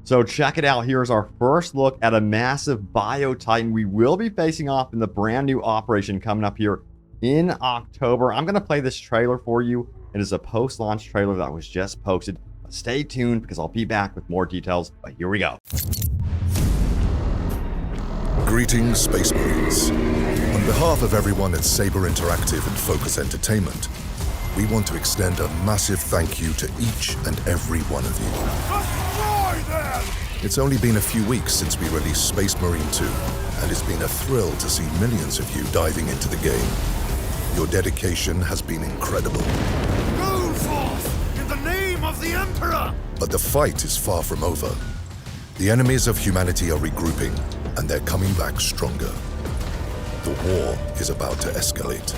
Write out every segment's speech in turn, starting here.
So check it out. Here's our first look at a massive Bio Titan we will be facing off in the brand new operation coming up here in October. I'm going to play this trailer for you. It is a post-launch trailer that was just posted. Stay tuned because I'll be back with more details. But here we go. Greetings, Space Marines. On behalf of everyone at Saber Interactive and Focus Entertainment, we want to extend a massive thank you to each and every one of you. It's only been a few weeks since we released Space Marine 2, and it's been a thrill to see millions of you diving into the game. Your dedication has been incredible. Go forth in the name of the Emperor! But the fight is far from over. The enemies of humanity are regrouping, and they're coming back stronger. The war is about to escalate.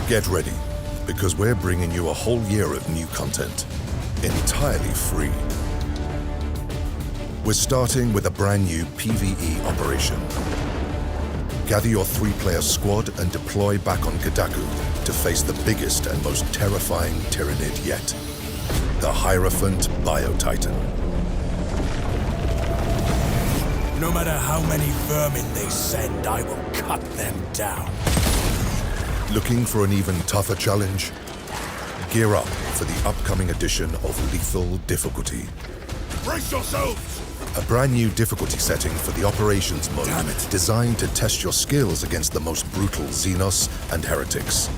Get ready, because we're bringing you a whole year of new content, entirely free. We're starting with a brand new PvE operation. Gather your 3-player squad and deploy back on Gadaku to face the biggest and most terrifying Tyranid yet, the Hierophant Bio-Titan. No matter how many vermin they send, I will cut them down. Looking for an even tougher challenge? Gear up for the upcoming edition of Lethal Difficulty. Brace yourselves! A brand new difficulty setting for the Operations mode, designed to test your skills against the most brutal Xenos and Heretics.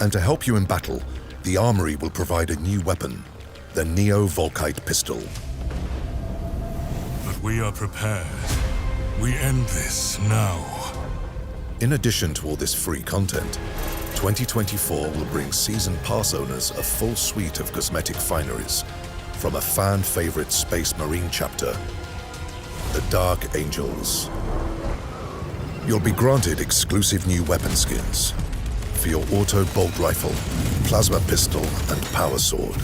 And to help you in battle, the Armory will provide a new weapon, the Neo-Volkite pistol. But we are prepared. We end this now. In addition to all this free content, 2024 will bring Season Pass owners a full suite of cosmetic fineries from a fan-favorite Space Marine chapter, the Dark Angels. You'll be granted exclusive new weapon skins for your auto bolt rifle, plasma pistol, and power sword.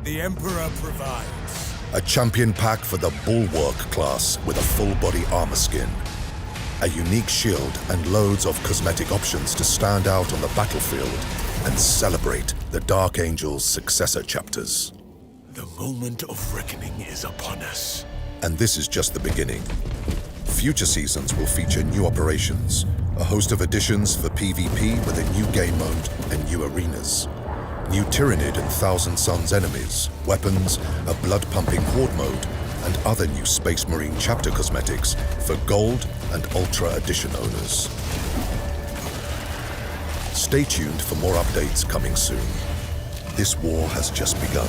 The Emperor provides. A champion pack for the Bulwark class with a full-body armor skin, a unique shield, and loads of cosmetic options to stand out on the battlefield and celebrate the Dark Angels' successor chapters. The moment of reckoning is upon us. And this is just the beginning. Future seasons will feature new operations, a host of additions for PvP with a new game mode and new arenas, new Tyranid and Thousand Suns enemies, weapons, a blood-pumping horde mode, and other new Space Marine chapter cosmetics for Gold and Ultra Edition owners. Stay tuned for more updates coming soon. This war has just begun.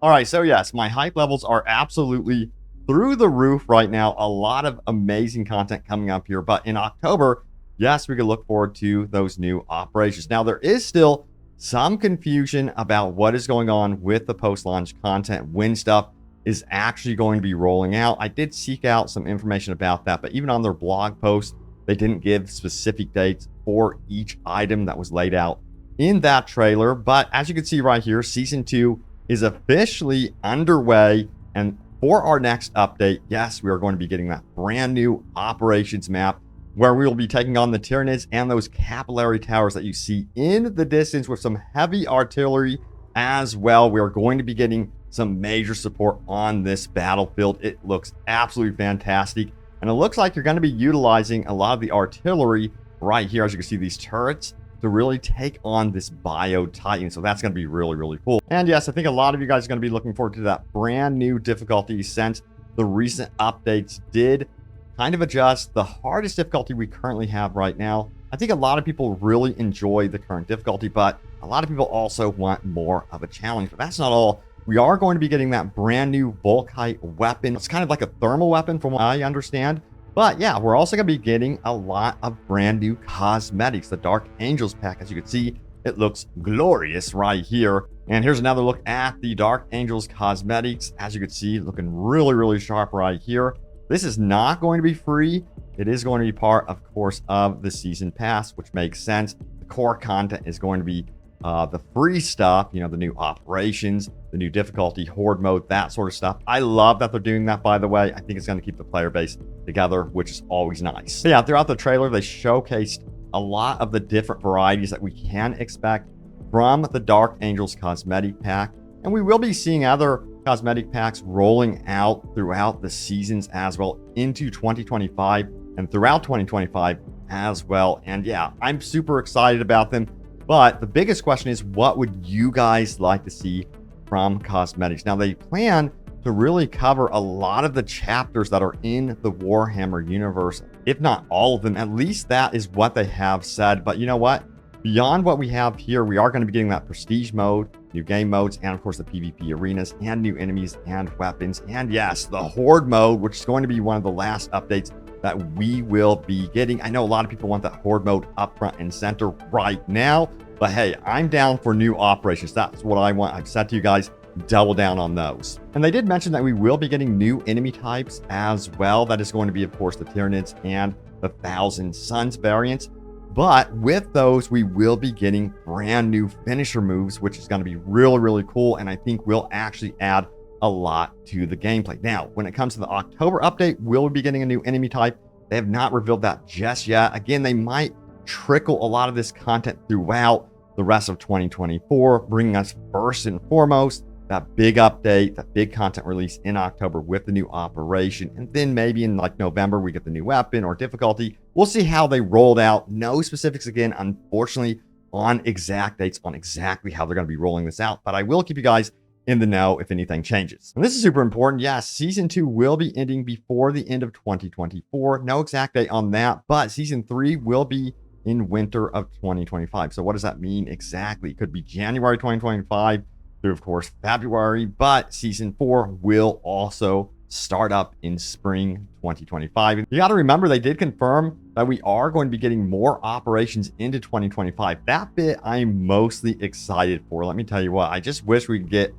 All right, so yes, my hype levels are absolutely through the roof right now. A lot of amazing content coming up here, but in October, yes, we can look forward to those new operations. Now, there is still some confusion about what is going on with the post-launch content, when stuff is actually going to be rolling out. I did seek out some information about that, but even on their blog post, they didn't give specific dates for each item that was laid out in that trailer. But as you can see right here, Season 2 is officially underway. And for our next update, yes, we are going to be getting that brand new operations map where we will be taking on the Tyranids and those capillary towers that you see in the distance with some heavy artillery as well. We are going to be getting some major support on this battlefield. It looks absolutely fantastic. And it looks like you're going to be utilizing a lot of the artillery right here, as you can see these turrets, to really take on this Bio Titan. So that's going to be really, really cool. And yes, I think a lot of you guys are going to be looking forward to that brand new difficulty, since the recent updates did kind of adjust the hardest difficulty we currently have right now. I think a lot of people really enjoy the current difficulty, but a lot of people also want more of a challenge. But that's not all. We are going to be getting that brand new Volkite weapon. It's kind of like a thermal weapon from what I understand. But yeah, we're also going to be getting a lot of brand new cosmetics. The Dark Angels pack, as you can see, it looks glorious right here. And here's another look at the Dark Angels cosmetics. As you can see, looking really, really sharp right here. This is not going to be free. It is going to be part, of course, of the season pass, which makes sense. The core content is going to be the free stuff, you know, the new operations, the new difficulty, horde mode, that sort of stuff. I love that they're doing that, by the way. I think it's going to keep the player base together, which is always nice. But yeah, throughout the trailer, they showcased a lot of the different varieties that we can expect from the Dark Angels cosmetic pack. And we will be seeing other cosmetic packs rolling out throughout the seasons as well into 2025 and throughout 2025 as well. And yeah, I'm super excited about them. But the biggest question is, what would you guys like to see from cosmetics? Now, they plan to really cover a lot of the chapters that are in the Warhammer universe, if not all of them. At least that is what they have said. But you know what? Beyond what we have here, we are going to be getting that prestige mode, new game modes, and of course the PvP arenas, and new enemies and weapons. And yes, the Horde mode, which is going to be one of the last updates that we will be getting. I know a lot of people want that Horde mode up front and center right now, but hey, I'm down for new operations. That's what I want. I've said to you guys, double down on those. And they did mention that we will be getting new enemy types as well. That is going to be, of course, the Tyranids and the Thousand Suns variants. But with those, we will be getting brand new finisher moves, which is going to be really, really cool. And I think will actually add a lot to the gameplay. Now, when it comes to the October update, will we be getting a new enemy type? They have not revealed that just yet. Again, they might trickle a lot of this content throughout the rest of 2024, bringing us first and foremost that big update, that big content release in October with the new operation. And then maybe in like November, we get the new weapon or difficulty. We'll see how they rolled out. No specifics again, unfortunately, on exact dates on exactly how they're going to be rolling this out. But I will keep you guys in the know if anything changes. And this is super important. Yes, season 2 will be ending before the end of 2024. No exact date on that, but season 3 will be in winter of 2025. So what does that mean exactly? It could be January 2025 through, of course, February, but season 4 will also start up in spring 2025. You got to remember, they did confirm that we are going to be getting more operations into 2025. That bit I'm mostly excited for. Let me tell you what, I just wish we could get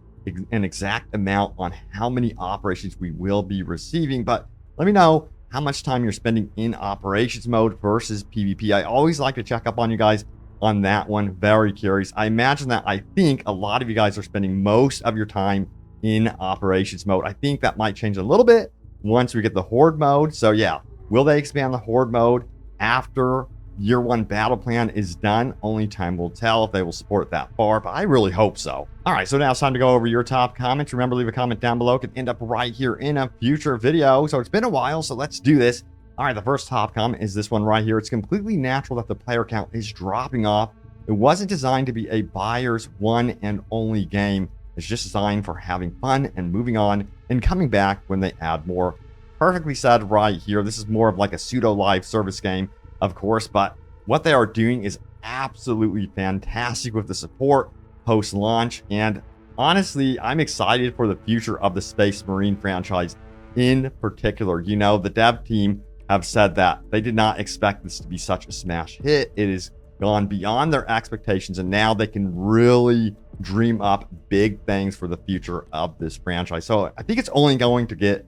an exact amount on how many operations we will be receiving, but let me know how much time you're spending in operations mode versus PvP. I always like to check up on you guys on that one. Very curious. I imagine that I think a lot of you guys are spending most of your time in operations mode. I think that might change a little bit once we get the Horde mode. So yeah, will they expand the Horde mode after year 1 battle plan is done? Only time will tell if they will support it that far, but I really hope so. All right, so now it's time to go over your top comments. Remember, leave a comment down below. It could end up right here in a future video. So it's been a while, so let's do this. All right, the first top comment is this one right here. It's completely natural that the player count is dropping off. It wasn't designed to be a buyer's one and only game. It's just designed for having fun and moving on and coming back when they add more. Perfectly said right here. This is more of like a pseudo live service game, of course, but what they are doing is absolutely fantastic with the support post-launch. And honestly, I'm excited for the future of the Space Marine franchise in particular. You know, the dev team have said that they did not expect this to be such a smash hit. It has gone beyond their expectations, and now they can really dream up big things for the future of this franchise. So I think it's only going to get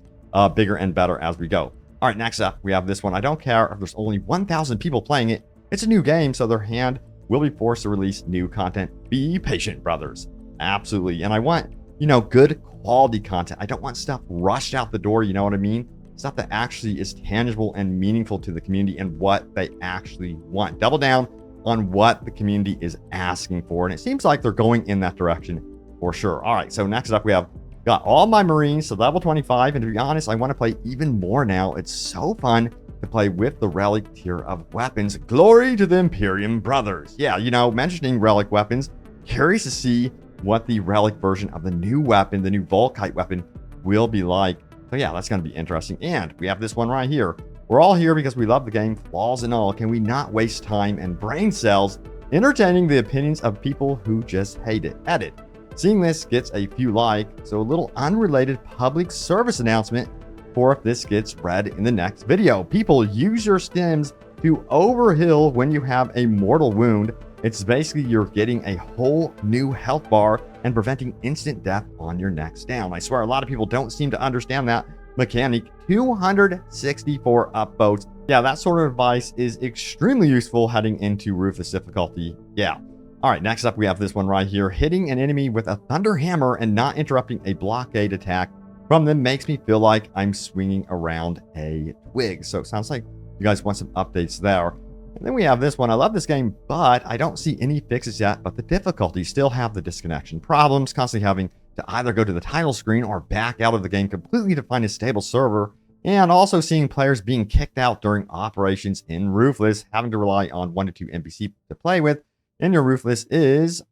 bigger and better as we go. All right, next up, we have this one. I don't care if there's only 1,000 people playing it. It's a new game, so their hand will be forced to release new content. Be patient, brothers. Absolutely. And I want, you know, good quality content. I don't want stuff rushed out the door, you know what I mean? Stuff that actually is tangible and meaningful to the community and what they actually want. Double down on what the community is asking for. And it seems like they're going in that direction for sure. All right, so next up we have got all my Marines to level 25. And to be honest, I want to play even more now. It's so fun to play with the relic tier of weapons. Glory to the Imperium brothers. Yeah, you know, mentioning relic weapons, curious to see what the relic version of the new weapon, the new Volkite weapon, will be like. So yeah, that's going to be interesting. And we have this one right here. We're all here because we love the game, flaws and all. Can we not waste time and brain cells entertaining the opinions of people who just hate it? Edit. Seeing this gets a few likes, so a little unrelated public service announcement for if this gets read in the next video. People, use your stims to overheal when you have a mortal wound. It's basically you're getting a whole new health bar and preventing instant death on your next down. I swear a lot of people don't seem to understand that mechanic. 264 upvotes. Yeah, that sort of advice is extremely useful heading into Ruthless difficulty. Yeah. All right, next up we have this one right here. Hitting an enemy with a thunder hammer and not interrupting a blockade attack from them makes me feel like I'm swinging around a twig. So it sounds like you guys want some updates there. And then we have this one. I love this game, but I don't see any fixes yet. But the difficulties still have the disconnection problems, constantly having to either go to the title screen or back out of the game completely to find a stable server. And also seeing players being kicked out during operations in Roofless, having to rely on 1 to 2 NPC to play with in your Roofless is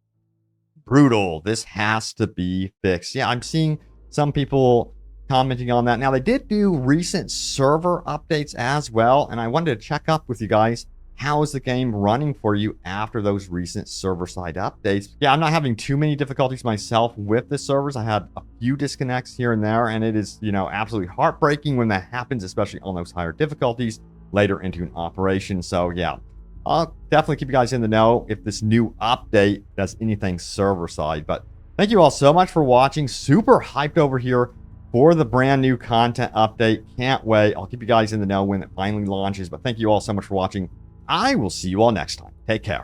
brutal. This has to be fixed. Yeah, I'm seeing some people commenting on that. Now, they did do recent server updates as well, and I wanted to check up with you guys. How is the game running for you after those recent server-side updates? Yeah, I'm not having too many difficulties myself with the servers. I had a few disconnects here and there, and it is, absolutely heartbreaking when that happens, especially on those higher difficulties later into an operation. So, yeah, I'll definitely keep you guys in the know if this new update does anything server-side. But thank you all so much for watching. Super hyped over here for the brand new content update. Can't wait. I'll keep you guys in the know when it finally launches. But thank you all so much for watching. I will see you all next time. Take care.